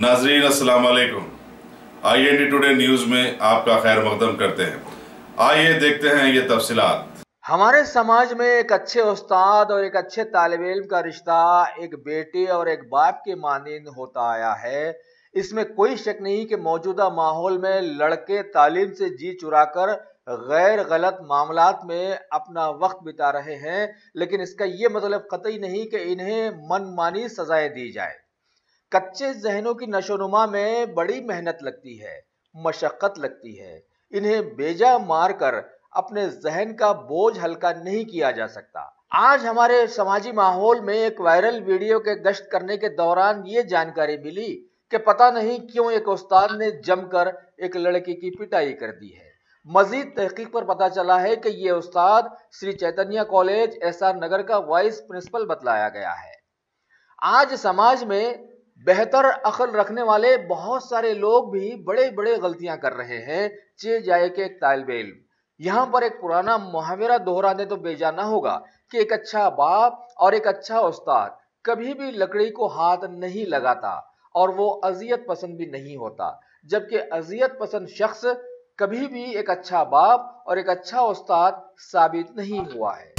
नाजरीन अस्सलाम वालेकुम। IND टुडे न्यूज में आपका खैर मकदम करते हैं। आइए देखते हैं ये तफसीलात। हमारे समाज में एक अच्छे उस्ताद और एक अच्छे तालिब इल्म का रिश्ता एक बेटे और एक बाप के मानिंद होता आया है। इसमें कोई शक नहीं कि मौजूदा माहौल में लड़के तालीम से जी चुराकर गैर गलत मामलात में अपना वक्त बिता रहे हैं, लेकिन इसका ये मतलब कतई नहीं कि इन्हें मनमानी सजाएं दी जाए। कच्चे जहनों की नशोनुमा में बड़ी मेहनत लगती है, मशक्कत लगती है। इन्हें बेजा मार कर अपने जहन का बोझ हल्का नहीं किया जा सकता। आज हमारे समाजी माहौल में एक वायरल वीडियो के गश्त करने के दौरान ये जानकारी मिली कि पता नहीं क्यों एक उस्ताद ने जमकर एक लड़की की पिटाई कर दी है। मजीद तहकीक पर पता चला है कि ये उस्ताद श्री चैतन्य कॉलेज SR नगर का वाइस प्रिंसिपल बतलाया गया है। आज समाज में बेहतर अक्ल रखने वाले बहुत सारे लोग भी बड़े बड़े गलतियां कर रहे हैं, चे जाए के एक तालिब इल्म। यहां पर एक पुराना मुहावरा दोहराने तो बेजाना होगा कि एक अच्छा बाप और एक अच्छा उस्ताद कभी भी लकड़ी को हाथ नहीं लगाता और वो अजियत पसंद भी नहीं होता, जबकि अजियत पसंद शख्स कभी भी एक अच्छा बाप और एक अच्छा उस्ताद साबित नहीं हुआ है।